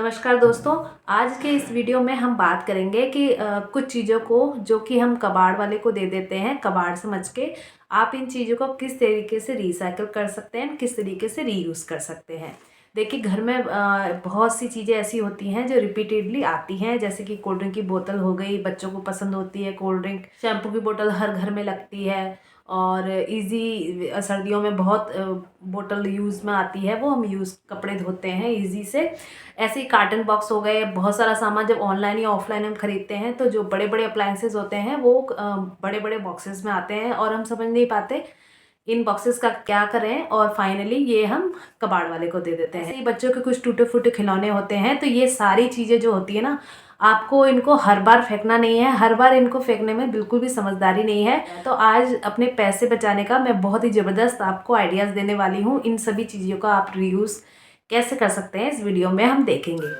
नमस्कार दोस्तों। आज के इस वीडियो में हम बात करेंगे कि कुछ चीज़ों को जो कि हम कबाड़ वाले को दे देते हैं, कबाड़ समझ के आप इन चीज़ों को किस तरीके से रिसाइकिल कर सकते हैं, किस तरीके से रीयूज़ कर सकते हैं। देखिए, घर में बहुत सी चीज़ें ऐसी होती हैं जो रिपीटेडली आती हैं, जैसे कि कोल्ड ड्रिंक की बोतल हो गई, बच्चों को पसंद होती है कोल्ड ड्रिंक। शैम्पू की बोतल हर घर में लगती है और इजी सर्दियों में बहुत बोतल यूज़ में आती है, वो हम कपड़े धोते हैं इजी से। ऐसे ही कार्टन बॉक्स हो गए, बहुत सारा सामान जब ऑनलाइन या ऑफलाइन हम खरीदते हैं तो जो बड़े बड़े अप्लायंसेस होते हैं वो बड़े बड़े बॉक्सेस में आते हैं और हम समझ नहीं पाते इन बॉक्सेस का क्या करें, और फाइनली ये हम कबाड़ वाले को दे देते हैं। ऐसे ही बच्चों के कुछ टूटे फूटे खिलौने होते हैं, तो ये सारी चीज़ें जो होती है ना, आपको इनको हर बार फेंकना नहीं है, हर बार इनको फेंकने में बिल्कुल भी समझदारी नहीं है। तो आज अपने पैसे बचाने का मैं बहुत ही ज़बरदस्त आपको आइडियाज़ देने वाली हूँ। इन सभी चीज़ों का आप रीयूज़ कैसे कर सकते हैं इस वीडियो में हम देखेंगे।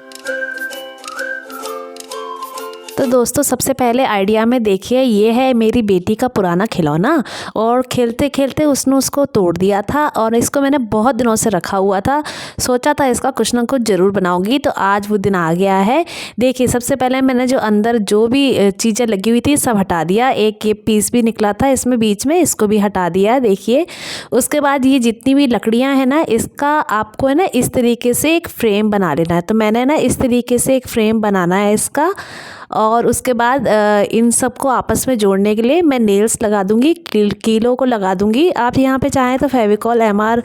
तो दोस्तों, सबसे पहले आइडिया में देखिए, ये है मेरी बेटी का पुराना खिलौना और खेलते खेलते उसने उसको तोड़ दिया था और इसको मैंने बहुत दिनों से रखा हुआ था। सोचा था इसका कुछ ना कुछ ज़रूर बनाऊंगी, तो आज वो दिन आ गया है। देखिए, सबसे पहले मैंने जो अंदर जो भी चीज़ें लगी हुई थी सब हटा दिया। एक ये पीस भी निकला था इसमें बीच में, इसको भी हटा दिया। देखिए, उसके बाद ये जितनी भी लकड़ियाँ हैं ना, इसका आपको है ना इस तरीके से एक फ्रेम बना लेना है। तो मैंने ना इस तरीके से एक फ्रेम बनाना है इसका, और उसके बाद इन सबको आपस में जोड़ने के लिए मैं नेल्स लगा दूंगी, कीलों को लगा दूंगी। आप यहाँ पे चाहें तो फेविकॉल MR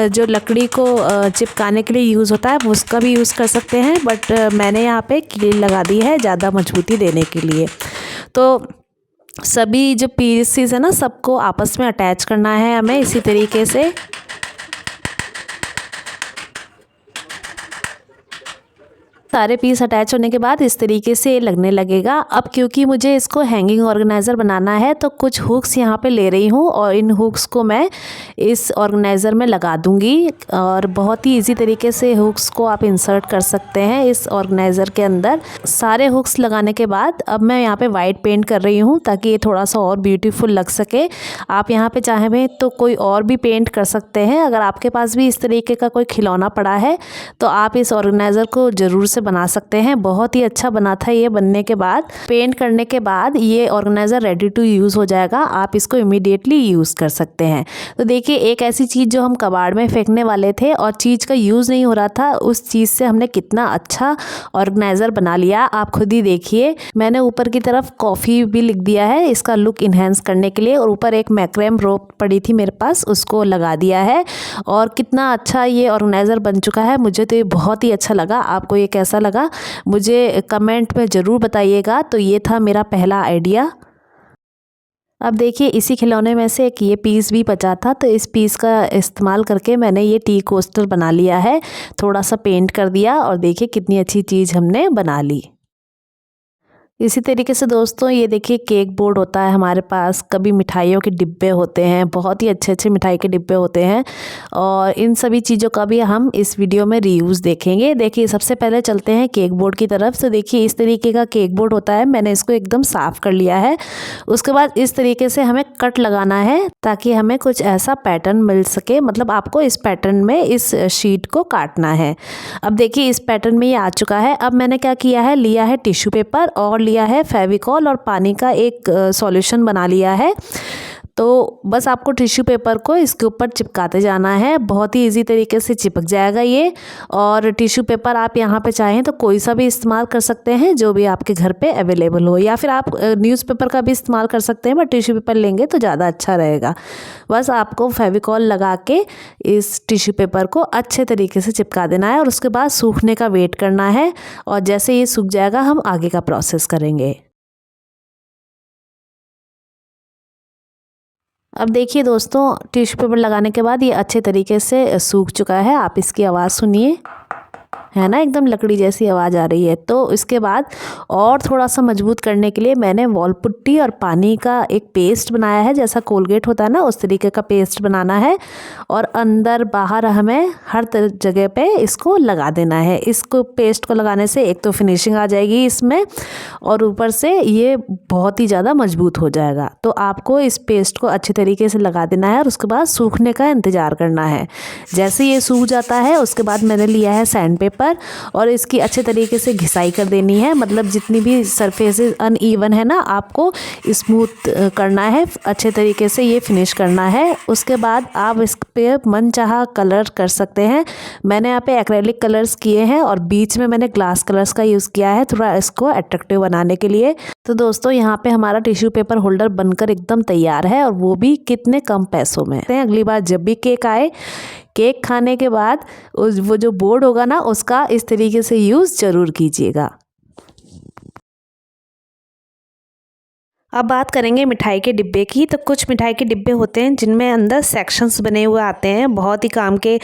जो लकड़ी को चिपकाने के लिए यूज़ होता है उसका भी यूज़ कर सकते हैं, बट मैंने यहाँ पे कील लगा दी है ज़्यादा मजबूती देने के लिए। तो सभी जो पीसेस है ना, सबको आपस में अटैच करना है हमें इसी तरीके से। सारे पीस अटैच होने के बाद इस तरीके से लगने लगेगा। अब क्योंकि मुझे इसको हैंगिंग ऑर्गेनाइज़र बनाना है तो कुछ हुक्स यहाँ पे ले रही हूँ और इन हुक्स को मैं इस ऑर्गेनाइज़र में लगा दूँगी। और बहुत ही इजी तरीके से हुक्स को आप इंसर्ट कर सकते हैं इस ऑर्गेनाइज़र के अंदर। सारे हुक्स लगाने के बाद अब मैं यहाँ पे वाइट पेंट कर रही हूँ ताकि ये थोड़ा सा और ब्यूटीफुल लग सके। आप यहाँ पे चाहें तो कोई और भी पेंट कर सकते हैं। अगर आपके पास भी इस तरीके का कोई खिलौना पड़ा है तो आप इस ऑर्गेनाइज़र को ज़रूर से बना सकते हैं। बहुत ही अच्छा बना था ये। बनने के बाद, पेंट करने के बाद ये ऑर्गेनाइज़र रेडी टू यूज़ हो जाएगा। आप इसको इमीडिएटली यूज़ कर सकते हैं। तो देखिए, एक ऐसी चीज़ जो हम कबाड़ में फेंकने वाले थे और चीज़ का यूज़ नहीं हो रहा था, उस चीज़ से हमने कितना अच्छा ऑर्गेनाइज़र बना लिया। आप खुद ही देखिए, मैंने ऊपर की तरफ कॉफ़ी भी लिख दिया है इसका लुक इन्हेंस करने के लिए, और ऊपर एक मैक्रेम रोप पड़ी थी मेरे पास, उसको लगा दिया है। और कितना अच्छा ये ऑर्गेनाइज़र बन चुका है। मुझे तो ये बहुत ही अच्छा लगा। आपको ये कैसा लगा मुझे कमेंट में ज़रूर बताइएगा। तो ये था मेरा पहला आइडिया। अब देखिए, इसी खिलौने में से एक ये पीस भी बचा था, तो इस पीस का इस्तेमाल करके मैंने ये टी कोस्टर बना लिया है। थोड़ा सा पेंट कर दिया और देखिए कितनी अच्छी चीज़ हमने बना ली। इसी तरीके से दोस्तों, ये देखिए केक बोर्ड होता है हमारे पास, कभी मिठाइयों के डिब्बे होते हैं, बहुत ही अच्छे अच्छे मिठाई के डिब्बे होते हैं, और इन सभी चीज़ों का भी हम इस वीडियो में रीयूज़ देखेंगे। देखिए, सबसे पहले चलते हैं केक बोर्ड की तरफ। तो देखिए, इस तरीके का केक बोर्ड होता है। मैंने इसको एकदम साफ़ कर लिया है। उसके बाद इस तरीके से हमें कट लगाना है ताकि हमें कुछ ऐसा पैटर्न मिल सके। मतलब आपको इस पैटर्न में इस शीट को काटना है। अब देखिए, इस पैटर्न में ये आ चुका है। अब मैंने क्या किया है, लिया है टिश्यू पेपर और लिया है फेविकॉल और पानी का एक सॉल्यूशन बना लिया है। तो बस आपको टिश्यू पेपर को इसके ऊपर चिपकाते जाना है। बहुत ही इजी तरीके से चिपक जाएगा ये। और टिश्यू पेपर आप यहाँ पे चाहें तो कोई सा भी इस्तेमाल कर सकते हैं जो भी आपके घर पे अवेलेबल हो, या फिर आप न्यूज़पेपर का भी इस्तेमाल कर सकते हैं, बट टिश्यू पेपर लेंगे तो ज़्यादा अच्छा रहेगा। बस आपको फेविकॉल लगा के इस टिश्यू पेपर को अच्छे तरीके से चिपका देना है और उसके बाद सूखने का वेट करना है। और जैसे ये सूख जाएगा हम आगे का प्रोसेस करेंगे। अब देखिए दोस्तों, टिश्यू पेपर लगाने के बाद ये अच्छे तरीके से सूख चुका है। आप इसकी आवाज़ सुनिए, है ना, एकदम लकड़ी जैसी आवाज़ आ रही है। तो इसके बाद और थोड़ा सा मजबूत करने के लिए मैंने वॉल पुट्टी और पानी का एक पेस्ट बनाया है। जैसा कोलगेट होता है ना, उस तरीके का पेस्ट बनाना है और अंदर बाहर हमें हर जगह पे इसको लगा देना है। इसको पेस्ट को लगाने से एक तो फिनिशिंग आ जाएगी इसमें, और ऊपर से ये बहुत ही ज़्यादा मजबूत हो जाएगा। तो आपको इस पेस्ट को अच्छे तरीके से लगा देना है और उसके बाद सूखने का इंतज़ार करना है। जैसे ये सूख जाता है उसके बाद मैंने लिया है सैंड पेपर पर और इसकी अच्छे तरीके से घिसाई कर देनी है। मतलब जितनी भी सरफेसेस अनइवन है ना, आपको स्मूथ करना है, अच्छे तरीके से ये फिनिश करना है। उसके बाद आप इस पे मनचाहा कलर कर सकते हैं। मैंने यहाँ पे एक्रेलिक कलर्स किए हैं और बीच में मैंने ग्लास कलर्स का यूज़ किया है थोड़ा इसको अट्रैक्टिव बनाने के लिए। तो दोस्तों यहाँ पे हमारा टिश्यू पेपर होल्डर बनकर एकदम तैयार है और वो भी कितने कम पैसों में। अगली बार जब भी केक आए, केक खाने के बाद वो जो बोर्ड होगा ना, उसका इस तरीके से यूज़ ज़रूर कीजिएगा। अब बात करेंगे मिठाई के डिब्बे की। तो कुछ मिठाई के डिब्बे होते हैं जिनमें अंदर सेक्शंस बने हुए आते हैं। बहुत ही काम के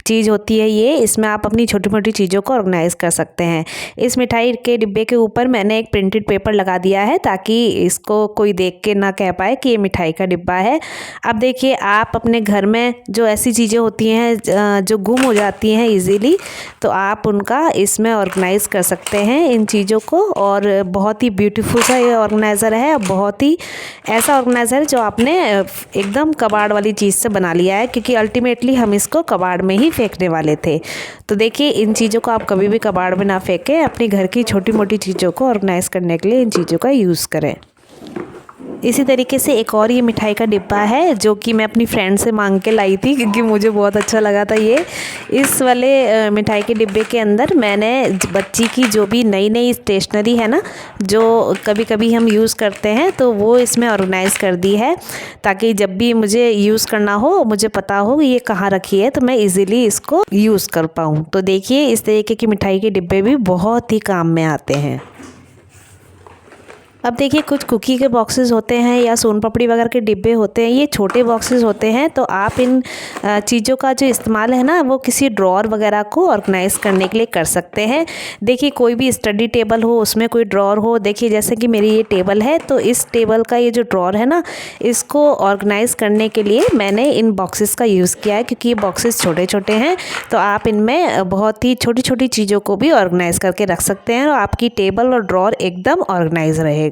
चीज़ होती है ये। इसमें आप अपनी छोटी मोटी चीज़ों को ऑर्गेनाइज़ कर सकते हैं। इस मिठाई के डिब्बे के ऊपर मैंने एक प्रिंटेड पेपर लगा दिया है ताकि इसको कोई देख के ना कह पाए कि ये मिठाई का डिब्बा है। अब देखिए, आप अपने घर में जो ऐसी चीज़ें होती हैं जो गुम हो जाती हैं ईज़िली, तो आप उनका इसमें ऑर्गेनाइज़ कर सकते हैं इन चीज़ों को। और बहुत ही ब्यूटीफुल सा ये ऑर्गेनाइज़र है। बहुत ही ऐसा ऑर्गेनाइज़र है जो आपने एकदम कबाड़ वाली चीज़ से बना लिया है, क्योंकि अल्टीमेटली हम इसको कबाड़ में ही फेंकने वाले थे। तो देखिए, इन चीज़ों को आप कभी भी कबाड़ में ना फेंकें। अपनी घर की छोटी मोटी चीज़ों को ऑर्गेनाइज़ करने के लिए इन चीज़ों का यूज़ करें। इसी तरीके से एक और ये मिठाई का डिब्बा है जो कि मैं अपनी फ्रेंड से मांग के लाई थी, क्योंकि मुझे बहुत अच्छा लगा था ये। इस वाले मिठाई के डिब्बे के अंदर मैंने बच्ची की जो भी नई नई स्टेशनरी है ना, जो कभी कभी हम यूज़ करते हैं, तो वो इसमें ऑर्गेनाइज़ कर दी है ताकि जब भी मुझे यूज़ करना हो, मुझे पता हो ये कहाँ रखी है, तो मैं इजीली इसको यूज़ कर पाऊँ। तो देखिए, इस तरीके की मिठाई के डिब्बे भी बहुत ही काम में आते हैं। अब देखिए, कुछ कुकी के बॉक्सेस होते हैं या सोन पापड़ी वगैरह के डिब्बे होते हैं, ये छोटे बॉक्सेस होते हैं। तो आप इन चीज़ों का जो इस्तेमाल है ना, वो किसी ड्रॉर वगैरह को ऑर्गेनाइज़ करने के लिए कर सकते हैं। देखिए, कोई भी स्टडी टेबल हो, उसमें कोई ड्रॉर हो। देखिए, जैसे कि मेरी ये टेबल है, तो इस टेबल का ये जो ड्रॉर है ना, इसको ऑर्गेनाइज़ करने के लिए मैंने इन बॉक्सेस का यूज़ किया है, क्योंकि ये बॉक्सेस छोटे छोटे हैं। तो आप इनमें बहुत ही छोटी छोटी चीज़ों को भी ऑर्गेनाइज़ करके रख सकते हैं और आपकी टेबल और ड्रॉर एकदम ऑर्गेनाइज रहेगा।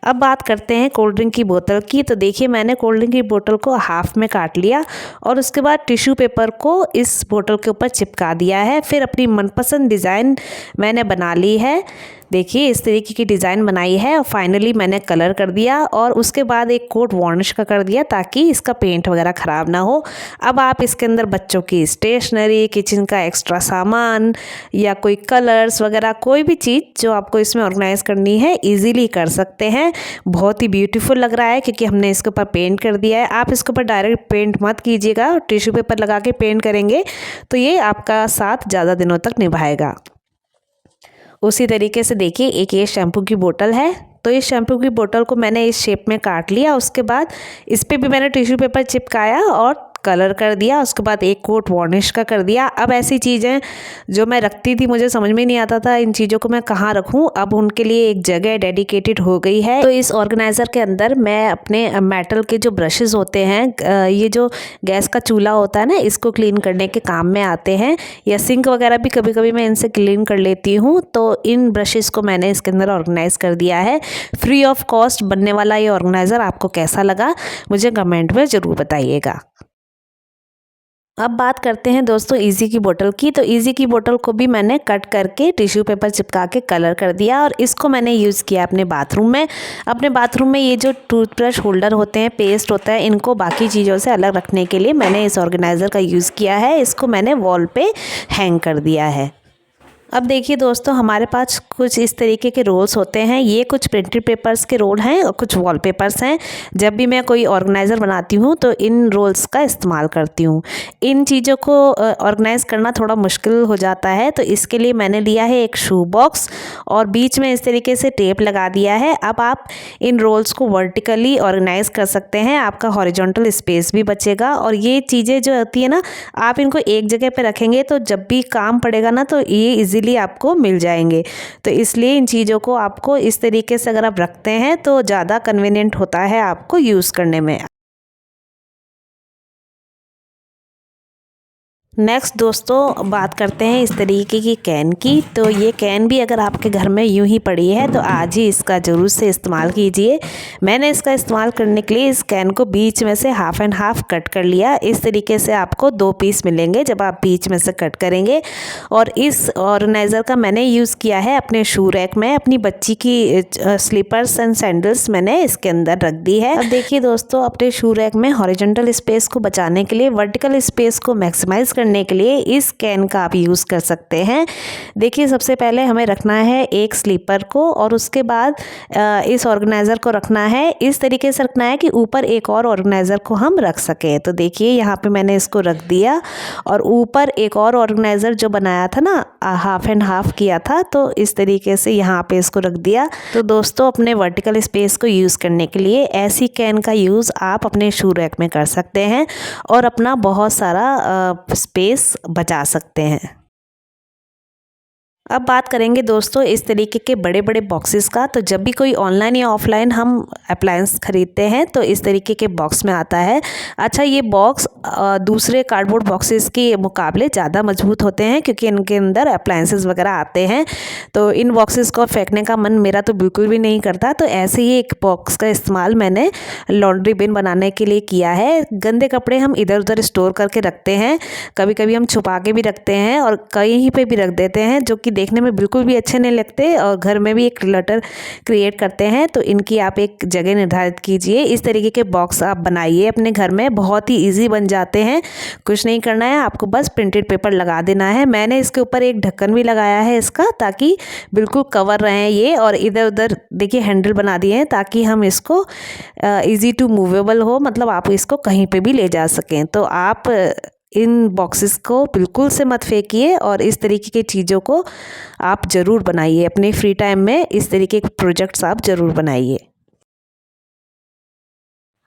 अब बात करते हैं कोल्ड ड्रिंक की बोतल की। तो देखिए, मैंने कोल्ड ड्रिंक की बोतल को हाफ में काट लिया और उसके बाद टिश्यू पेपर को इस बोतल के ऊपर चिपका दिया है। फिर अपनी मनपसंद डिज़ाइन मैंने बना ली है। देखिए, इस तरीके की डिज़ाइन बनाई है और फाइनली मैंने कलर कर दिया और उसके बाद एक कोट वार्निश का कर दिया ताकि इसका पेंट वगैरह ख़राब ना हो। अब आप इसके अंदर बच्चों की स्टेशनरी, किचन का एक्स्ट्रा सामान या कोई कलर्स वगैरह, कोई भी चीज़ जो आपको इसमें ऑर्गेनाइज़ करनी है, इजीली कर सकते हैं। बहुत ही ब्यूटीफुल लग रहा है क्योंकि हमने इसके ऊपर पेंट कर दिया है। आप इसके ऊपर डायरेक्ट पेंट मत कीजिएगा, टिश्यू पेपर लगा के पेंट करेंगे तो ये आपका साथ ज़्यादा दिनों तक निभाएगा। उसी तरीके से देखिए, एक ये शैम्पू की बोतल है। तो इस शैम्पू की बोतल को मैंने इस शेप में काट लिया। उसके बाद इस पर भी मैंने टिश्यू पेपर चिपकाया और कलर कर दिया। उसके बाद एक कोट वार्निश का कर दिया। अब ऐसी चीज़ें जो मैं रखती थी, मुझे समझ में नहीं आता था इन चीज़ों को मैं कहाँ रखूँ, अब उनके लिए एक जगह डेडिकेटेड हो गई है। तो इस ऑर्गेनाइज़र के अंदर मैं अपने मेटल के जो ब्रशेज़ होते हैं, ये जो गैस का चूल्हा होता है ना, इसको क्लीन करने के काम में आते हैं, या सिंक वगैरह भी कभी कभी मैं इनसे क्लीन कर लेती हूँ। तो इन ब्रशेज़ को मैंने इसके अंदर ऑर्गेनाइज़ कर दिया है। फ्री ऑफ कॉस्ट बनने वाला ये ऑर्गेनाइज़र आपको कैसा लगा, मुझे कमेंट में ज़रूर बताइएगा। अब बात करते हैं दोस्तों इजी की बोतल की। तो इजी की बोतल को भी मैंने कट करके टिश्यू पेपर चिपका के कलर कर दिया और इसको मैंने यूज़ किया अपने बाथरूम में। अपने बाथरूम में ये जो टूथब्रश होल्डर होते हैं, पेस्ट होता है, इनको बाकी चीज़ों से अलग रखने के लिए मैंने इस ऑर्गेनाइज़र का यूज़ किया है। इसको मैंने वॉल पे हैंग कर दिया है। अब देखिए दोस्तों, हमारे पास कुछ इस तरीके के रोल्स होते हैं। ये कुछ प्रिंटेड पेपर्स के रोल हैं और कुछ वॉलपेपर्स हैं। जब भी मैं कोई ऑर्गेनाइज़र बनाती हूँ तो इन रोल्स का इस्तेमाल करती हूँ। इन चीज़ों को ऑर्गेनाइज़ करना थोड़ा मुश्किल हो जाता है, तो इसके लिए मैंने लिया है एक शू बॉक्स और बीच में इस तरीके से टेप लगा दिया है। अब आप इन रोल्स को वर्टिकली ऑर्गेनाइज़ कर सकते हैं, आपका हॉरिजॉन्टल स्पेस भी बचेगा। और ये चीज़ें जो होती है ना, आप इनको एक जगह पर रखेंगे तो जब भी काम पड़ेगा ना, तो ये इजीली आपको मिल जाएंगे। तो इसलिए इन चीज़ों को आपको इस तरीके से अगर आप रखते हैं तो ज़्यादा कन्वीनियंट होता है आपको यूज़ करने में। नेक्स्ट दोस्तों बात करते हैं इस तरीके की कैन की। तो ये कैन भी अगर आपके घर में यूं ही पड़ी है तो आज ही इसका ज़रूर से इस्तेमाल कीजिए। मैंने इसका इस्तेमाल करने के लिए इस कैन को बीच में से हाफ़ एंड हाफ़ कट कर लिया। इस तरीके से आपको 2 पीस मिलेंगे जब आप बीच में से कट करेंगे। और इस ऑर्गेनाइज़र का मैंने यूज़ किया है अपने शू रैक में। अपनी बच्ची की स्लीपर्स एंड सैंडल्स मैंने इसके अंदर रख दी है। अब देखिए दोस्तों, अपने शू रैक में हॉरिजॉन्टल स्पेस को बचाने के लिए वर्टिकल स्पेस को मैक्सिमाइज करने के लिए इस कैन का आप यूज़ कर सकते हैं। देखिए, सबसे पहले हमें रखना है एक स्लीपर को और उसके बाद इस ऑर्गेनाइज़र को रखना है। इस तरीके से रखना है कि ऊपर एक और ऑर्गेनाइज़र को हम रख सकें। तो देखिए यहाँ पे मैंने इसको रख दिया और ऊपर एक और ऑर्गेनाइज़र जो बनाया था ना, हाफ़ एंड हाफ़ किया था, तो इस तरीके से यहाँ पे इसको रख दिया। तो दोस्तों, अपने वर्टिकल स्पेस को यूज़ करने के लिए ऐसी कैन का यूज़ आप अपने शू रैक में कर सकते हैं और अपना बहुत सारा स्पेस बचा सकते हैं। अब बात करेंगे दोस्तों इस तरीके के बड़े बड़े बॉक्सेस का। तो जब भी कोई ऑनलाइन या ऑफलाइन हम अप्लायंस खरीदते हैं तो इस तरीके के बॉक्स में आता है। अच्छा, ये बॉक्स दूसरे कार्डबोर्ड बॉक्सेस के मुकाबले ज़्यादा मजबूत होते हैं क्योंकि इनके अंदर अप्लायंसेस वगैरह आते हैं। तो इन बॉक्सेस को फेंकने का मन मेरा तो बिल्कुल भी नहीं करता। तो ऐसे ही एक बॉक्स का इस्तेमाल मैंने लॉन्ड्री बिन बनाने के लिए किया है। गंदे कपड़े हम इधर उधर स्टोर करके रखते हैं, कभी कभी हम छुपा के भी रखते हैं और कहीं पे भी रख देते हैं, जो कि देखने में बिल्कुल भी अच्छे नहीं लगते और घर में भी एक क्लटर क्रिएट करते हैं। तो इनकी आप एक जगह निर्धारित कीजिए। इस तरीके के बॉक्स आप बनाइए अपने घर में, बहुत ही इजी बन जाते हैं। कुछ नहीं करना है, आपको बस प्रिंटेड पेपर लगा देना है। मैंने इसके ऊपर एक ढक्कन भी लगाया है इसका, ताकि बिल्कुल कवर रहे ये। और इधर उधर देखिए हैंडल बना दिए हैं ताकि हम इसको ईजी टू मूवेबल हो, मतलब आप इसको कहीं पे भी ले जा सकें। तो आप इन बॉक्सेस को बिल्कुल से मत फेंकिए और इस तरीके की चीज़ों को आप ज़रूर बनाइए अपने फ्री टाइम में। इस तरीके के प्रोजेक्ट्स आप ज़रूर बनाइए।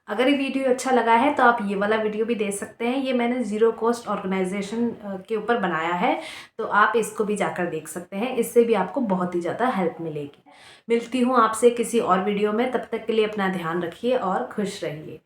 अगर ये वीडियो अच्छा लगा है तो आप ये वाला वीडियो भी देख सकते हैं। ये मैंने ज़ीरो कॉस्ट ऑर्गेनाइजेशन के ऊपर बनाया है, तो आप इसको भी जाकर देख सकते हैं। इससे भी आपको बहुत ही ज़्यादा हेल्प मिलेगी। मिलती हूँ आपसे किसी और वीडियो में, तब तक के लिए अपना ध्यान रखिए और खुश रहिए।